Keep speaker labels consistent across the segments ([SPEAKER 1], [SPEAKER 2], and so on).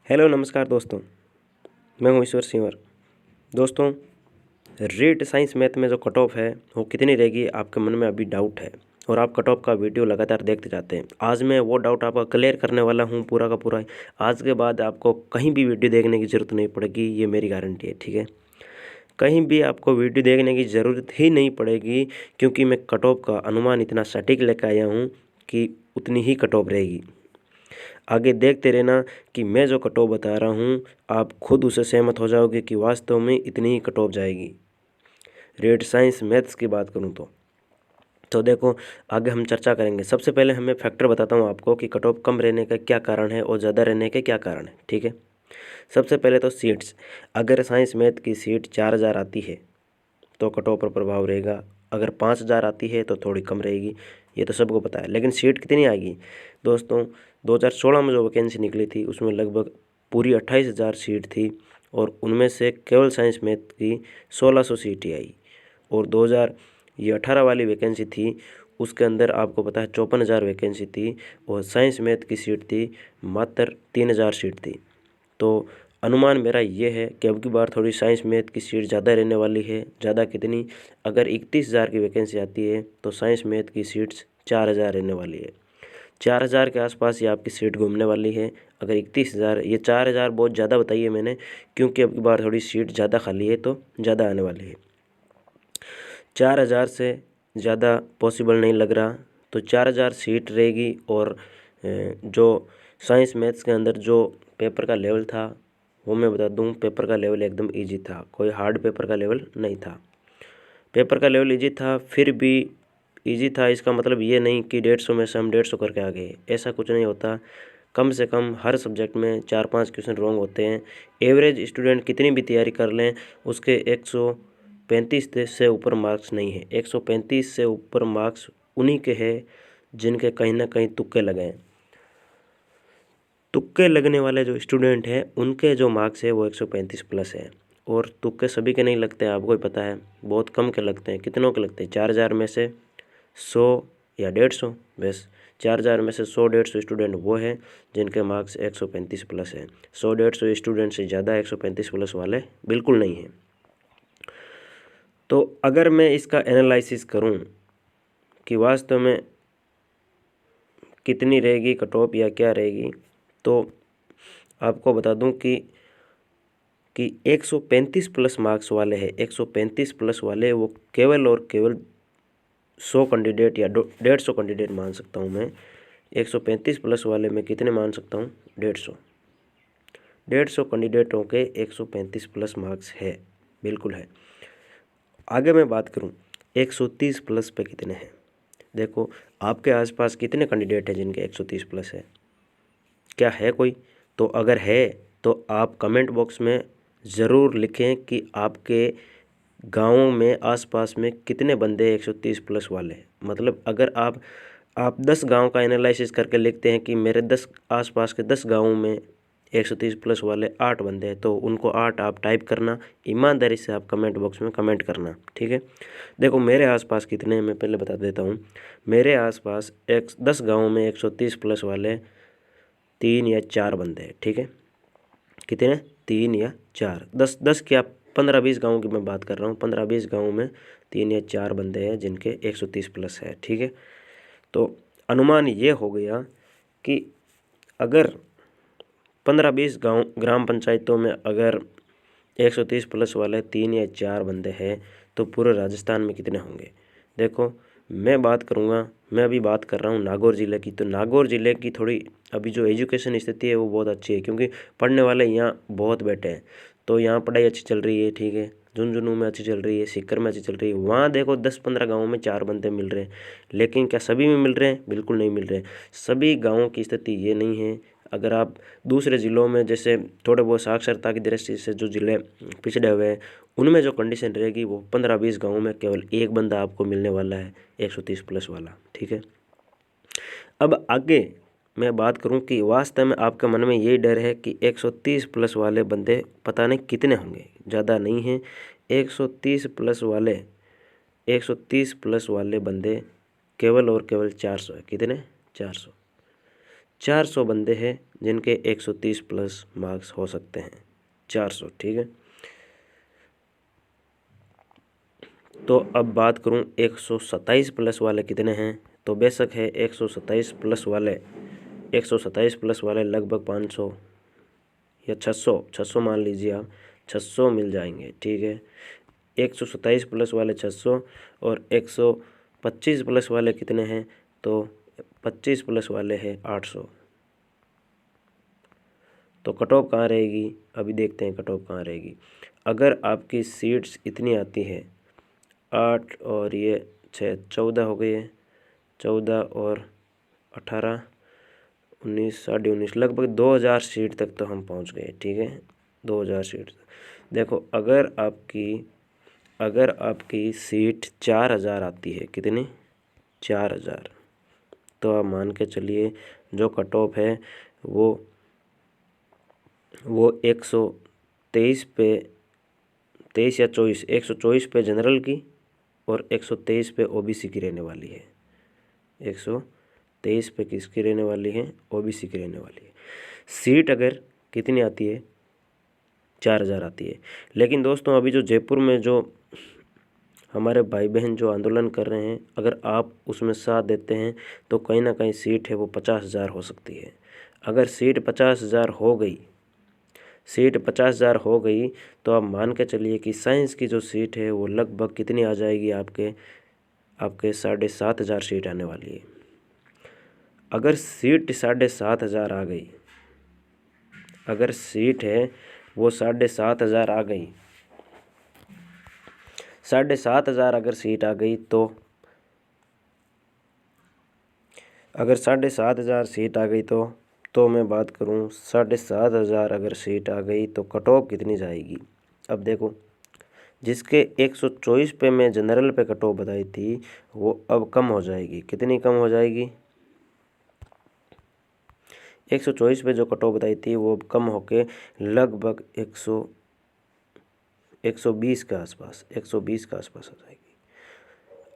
[SPEAKER 1] Hello नमस्कार दोस्तों, मैं हूं ईश्वर सिंवर। दोस्तों, रीट साइंस मैथ में जो कट ऑफ है वो कितनी रहेगी, आपके मन में अभी डाउट है और आप कट ऑफ का वीडियो लगातार देखते जाते हैं। आज मैं वो डाउट आपका क्लियर करने वाला हूं पूरा का पूरा। आज के बाद आपको कहीं भी वीडियो देखने की ज़रूरत नहीं पड़ेगी, ये मेरी गारंटी है। ठीक है, कहीं भी आपको वीडियो देखने की ज़रूरत ही नहीं पड़ेगी, क्योंकि मैं कट ऑफ का अनुमान इतना सटीक लेकर आया हूँ कि उतनी ही कट ऑफ रहेगी। आगे देखते रहना कि मैं जो कट ऑफ बता रहा हूँ आप खुद उससे सहमत हो जाओगे कि वास्तव में इतनी ही कट ऑफ जाएगी। रेट साइंस मैथ्स की बात करूँ तो देखो, आगे हम चर्चा करेंगे। सबसे पहले हमें फैक्टर बताता हूँ आपको कि कट ऑफ कम रहने का क्या कारण है और ज़्यादा रहने के क्या कारण है। ठीक है, सबसे पहले तो सीट्स। अगर साइंस मैथ की सीट 4000 आती है तो कट ऑफ पर प्रभाव रहेगा। अगर 5000 आती है तो थोड़ी कम रहेगी, ये तो सबको पता है। लेकिन सीट कितनी आएगी दोस्तों? 2016 में जो वैकेंसी निकली थी उसमें लगभग पूरी 28,000 सीट थी और उनमें से केवल साइंस मैथ की 1600 सीटें आई। और 2018 वाली वैकेंसी थी उसके अंदर आपको पता है 54,000 वैकेंसी थी और साइंस मैथ की सीट थी मात्र 3000 सीट थी। तो अनुमान मेरा ये है कि अब की बार थोड़ी साइंस मैथ की सीट ज़्यादा रहने वाली है। ज़्यादा कितनी? अगर 31,000 की वैकेंसी आती है तो साइंस मैथ की सीट्स 4000 रहने वाली है। 4000 के आसपास ये आपकी सीट घूमने वाली है। अगर 31,000, ये 4000 बहुत ज़्यादा बताइए मैंने, क्योंकि अब की बार थोड़ी सीट ज़्यादा खाली है तो ज़्यादा आने वाली है। 4000 से ज़्यादा पॉसिबल नहीं लग रहा, तो 4000 सीट रहेगी। और जो साइंस मैथ्स के अंदर जो पेपर का लेवल था वो मैं बता दूं, पेपर का लेवल एकदम इजी था, कोई हार्ड पेपर का लेवल नहीं था। पेपर का लेवल इजी था, फिर भी इजी था इसका मतलब ये नहीं कि 150 में से हम 150 करके आ गए, ऐसा कुछ नहीं होता। कम से कम हर सब्जेक्ट में 4-5 क्वेश्चन रॉन्ग होते हैं। एवरेज स्टूडेंट कितनी भी तैयारी कर लें उसके 135 से ऊपर मार्क्स नहीं है। 135 से ऊपर मार्क्स उन्हीं के हैं जिनके कहीं ना कहीं तुक्के लगे हैं। तुक्के लगने वाले जो स्टूडेंट हैं उनके जो मार्क्स है वो 135 प्लस है। और तुक्के सभी के नहीं लगते, आपको ही पता है, बहुत कम के लगते हैं। कितनों के लगते हैं? 4000 में से 100 या 150, बस 4000 में से 100-150 स्टूडेंट वो हैं जिनके मार्क्स 135 प्लस है। 100-150 स्टूडेंट से ज़्यादा 135 प्लस वाले बिल्कुल नहीं हैं। तो अगर मैं इसका एनालिसिस करूं कि वास्तव में कितनी रहेगी कट ऑफ या क्या रहेगी, तो आपको बता दूं कि 135 प्लस मार्क्स वाले हैं, 135 प्लस वाले वो केवल और केवल 100 कैंडिडेट या 150 कैंडिडेट मान सकता हूँ मैं। 135 प्लस वाले में कितने मान सकता हूँ? 150 कैंडिडेटों के 135 प्लस मार्क्स है, बिल्कुल है। आगे मैं बात करूँ 130 प्लस पे कितने हैं। देखो, आपके आसपास कितने कैंडिडेट हैं जिनके 130 प्लस है? क्या है कोई? तो अगर है तो आप कमेंट बॉक्स में ज़रूर लिखें कि आपके गाँव में आसपास में कितने बंदे 130 प्लस वाले हैं। मतलब अगर आप 10 गांव का एनालिसिस करके लिखते हैं कि मेरे 10 आसपास के 10 गांवों में 130 प्लस वाले 8 बंदे हैं, तो उनको 8 आप टाइप करना, ईमानदारी से आप कमेंट बॉक्स में कमेंट करना। ठीक है, देखो मेरे आसपास कितने हैं मैं पहले बता देता हूँ। मेरे आसपास 10 गाँवों में 130 प्लस वाले 3 या 4 बंदे हैं। ठीक है, कितने? 3 या 4, 10 क्या 15-20 गाँवों की मैं बात कर रहा हूँ। 15-20 गाँवों में 3 या 4 बंदे हैं जिनके 130 प्लस है। ठीक है, तो अनुमान ये हो गया कि अगर 15-20 गांव ग्राम पंचायतों में अगर 130 प्लस वाले 3 या 4 बंदे हैं तो पूरे राजस्थान में कितने होंगे? देखो, मैं अभी बात कर रहा हूँ नागौर ज़िले की। तो नागौर ज़िले की थोड़ी अभी जो एजुकेशन स्थिति है वो बहुत अच्छी है, क्योंकि पढ़ने वाले यहाँ बहुत बैठे हैं, तो यहाँ पढ़ाई अच्छी चल रही है। ठीक है, झुंझुनू में अच्छी चल रही है, सीकर में अच्छी चल रही है। वहाँ देखो 10-15 गाँवों में 4 बंदे मिल रहे हैं, लेकिन क्या सभी में मिल रहे हैं? बिल्कुल नहीं मिल रहे। सभी गाँवों की स्थिति ये नहीं है। अगर आप दूसरे ज़िलों में, जैसे थोड़े बहुत साक्षरता की दृष्टि से जो ज़िले पिछड़े हुए हैं, उनमें जो कंडीशन रहेगी वो 15-20 गाँवों में केवल एक बंदा आपको मिलने वाला है 130 प्लस वाला। ठीक है, अब आगे मैं बात करूं कि वास्तव में आपके मन में यही डर है कि 130 प्लस वाले बंदे पता नहीं कितने होंगे, ज़्यादा नहीं हैं। 130 प्लस वाले 130 प्लस वाले बंदे केवल और केवल 400 है। कितने? 400। 400 बंदे हैं जिनके 130 प्लस मार्क्स हो सकते हैं, 400, ठीक है। तो अब बात करूं 127 प्लस वाले कितने हैं, तो बेशक है 127 प्लस वाले लगभग 500 या 600 मान लीजिए आप, 600 मिल जाएंगे, ठीक है। 127 प्लस वाले 600 और 125 प्लस वाले कितने हैं, तो 25 प्लस वाले हैं 800। तो कट ऑफ कहाँ रहेगी, अभी देखते हैं कट ऑफ कहाँ रहेगी। अगर आपकी सीट्स इतनी आती है 8 और ये 6, 14 हो गई है, 14 और 18, 19, 19.5, लगभग 2000 सीट तक तो हम पहुंच गए, ठीक है। 2000 सीट देखो, अगर आपकी सीट 4000 आती है, कितनी, 4000, तो आप मान के चलिए जो कट ऑफ है वो 123 पे, 23 या 24, 124 पे जनरल की और 123 पे ओबीसी की रहने वाली है। 123 पे किसकी रहने वाली है, ओबीसी की रहने वाली है। सीट अगर कितनी आती है, 4000 आती है। लेकिन दोस्तों अभी जो जयपुर में जो हमारे भाई बहन जो आंदोलन कर रहे हैं, अगर आप उसमें साथ देते हैं तो कहीं ना कहीं सीट है वो 50,000 हो सकती है। अगर सीट 50,000 हो गई तो आप मान के चलिए कि साइंस की जो सीट है वो लगभग कितनी आ जाएगी, आपके 7,500 सीट आने वाली है। अगर सीट 7,500 आ गई, अगर सीट है वो 7,500 आ गई, 7,500 अगर सीट आ गई, तो अगर 7,500 सीट आ गई तो मैं बात करूं 7,500 अगर सीट आ गई तो कट ऑफ कितनी जाएगी। अब देखो, जिसके 124 पे मैं जनरल पे कट ऑफ बताई थी वो अब कम हो जाएगी, कितनी कम हो जाएगी, 124 पे जो कट ऑफ बताई थी वो अब कम होके लगभग 120 के आसपास, 120 के आसपास हो जाएगी।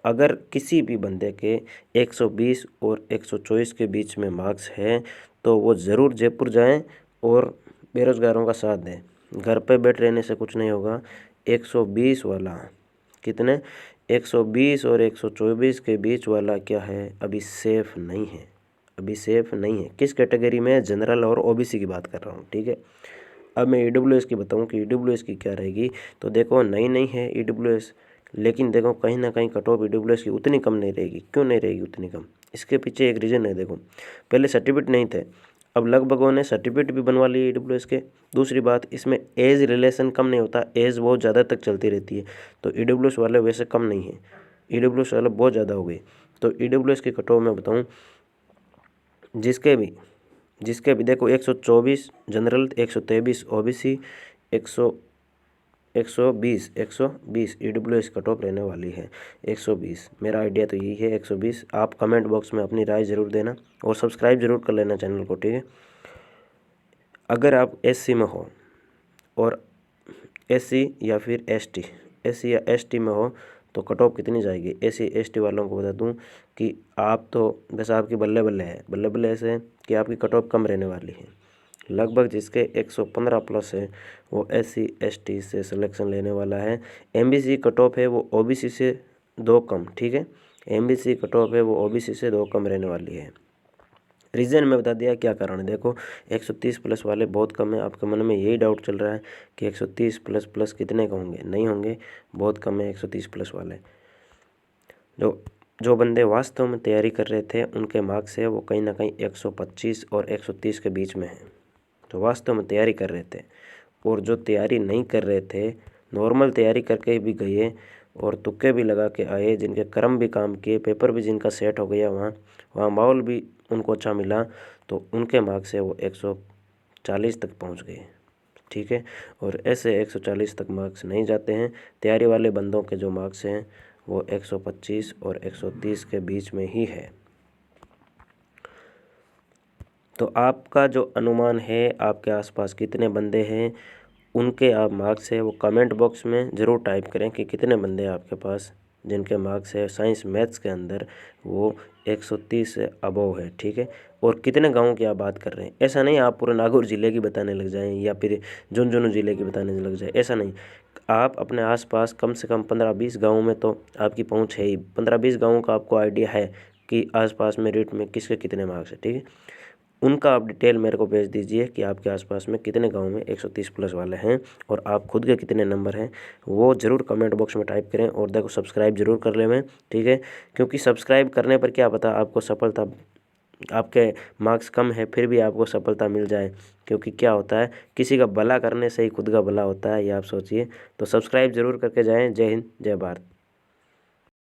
[SPEAKER 1] अगर किसी भी बंदे के 120 और 124 के बीच में मार्क्स है तो वो ज़रूर जयपुर जाएं और बेरोज़गारों का साथ दें। घर पे बैठ रहने से कुछ नहीं होगा। 120 वाला कितने, 120 और 124 के बीच वाला क्या है, अभी सेफ़ नहीं है, अभी सेफ़ नहीं है। किस कैटेगरी में, जनरल और ओबीसी की बात कर रहा हूँ, ठीक है। अब मैं ईडब्ल्यूएस की बताऊँ कि ईडब्ल्यूएस की क्या रहेगी, तो देखो नई है ईडब्ल्यूएस, लेकिन देखो कहीं ना कहीं कट ऑफ ईडब्ल्यूएस की उतनी कम नहीं रहेगी। क्यों नहीं रहेगी उतनी कम, इसके पीछे एक रीज़न है। देखो, पहले सर्टिफिकेट नहीं थे, अब लगभग उन्होंने सर्टिफिकेट भी बनवा लिए ईडब्ल्यूएस के। दूसरी बात, इसमें एज रिलेशन कम नहीं होता, एज बहुत ज़्यादा तक चलती रहती है। तो ईडब्ल्यूएस वाले वैसे कम नहीं है, ईडब्ल्यूएस वाले बहुत ज़्यादा हो गए। तो ईडब्ल्यूएस की कट ऑफ मैं बताऊँ, जिसके भी देखो 124 general, 123 OBC, 120 EWS cut off रहने वाली है, 120। मेरा आइडिया तो यही है, 120। आप कमेंट बॉक्स में अपनी राय ज़रूर देना और सब्सक्राइब ज़रूर कर लेना चैनल को, ठीक है। अगर आप एससी में हो और एससी या फिर एसटी, एससी या एसटी में हो तो कट ऑफ कितनी जाएगी। एससी एसटी वालों को बता दूं कि आप तो बस आपकी बल्ले बल्ले है, बल्ले बल्ले ऐसे है कि आपकी कट ऑफ कम रहने वाली है। लगभग जिसके 115 प्लस है वो एससी एसटी से सिलेक्शन लेने वाला है। एमबीसी कट ऑफ है वो ओबीसी से 2 कम, ठीक है। एमबीसी कट ऑफ है वो ओबीसी से 2 कम रहने वाली है। रीज़न में बता दिया, क्या कारण है। देखो 130 प्लस वाले बहुत कम है। आपके मन में यही डाउट चल रहा है कि 130 प्लस प्लस कितने का होंगे, नहीं होंगे, बहुत कम है 130 प्लस वाले। जो बंदे वास्तव में तैयारी कर रहे थे उनके मार्क्स है वो कहीं ना कहीं 125 और 130 के बीच में है, जो वास्तव में तैयारी कर रहे थे। और जो तैयारी नहीं कर रहे थे, नॉर्मल तैयारी करके भी गए और तुक्के भी लगा के आए, जिनके कर्म भी काम किए, पेपर भी जिनका सेट हो गया, वहाँ माहौल भी उनको अच्छा मिला, तो उनके मार्क्स है वो 140 तक पहुँच गए, ठीक है। और ऐसे 140 तक मार्क्स नहीं जाते हैं। तैयारी वाले बंदों के जो मार्क्स हैं वो 125 और 130 के बीच में ही है। तो आपका जो अनुमान है, आपके आसपास कितने बंदे हैं, उनके आप मार्क्स है वो कमेंट बॉक्स में ज़रूर टाइप करें कि कितने बंदे आपके पास जिनके मार्क्स है साइंस मैथ्स के अंदर वो 130 से अबव है, ठीक है। और कितने गाँव की आप बात कर रहे हैं, ऐसा नहीं आप पूरे नागौर ज़िले की बताने लग जाएं या फिर झुंझुनू ज़िले की बताने लग जाए, ऐसा नहीं। आप अपने आसपास कम से कम 15-20 गाँव में तो आपकी पहुंच है ही, 15-20 गाँवों का आपको आइडिया है कि आसपास में रेट में किसके कितने मार्क्स है, ठीक है। उनका आप डिटेल मेरे को भेज दीजिए कि आपके आसपास में कितने गांव में 130 प्लस वाले हैं और आप खुद के कितने नंबर हैं, वो ज़रूर कमेंट बॉक्स में टाइप करें। और देखो सब्सक्राइब जरूर कर लें, ठीक है, क्योंकि सब्सक्राइब करने पर क्या पता आपको सफलता, आपके मार्क्स कम है फिर भी आपको सफलता मिल जाए। क्योंकि क्या होता है, किसी का भला करने से ही खुद का भला होता है, ये आप सोचिए। तो सब्सक्राइब जरूर करके जाएं। जय हिंद, जय भारत।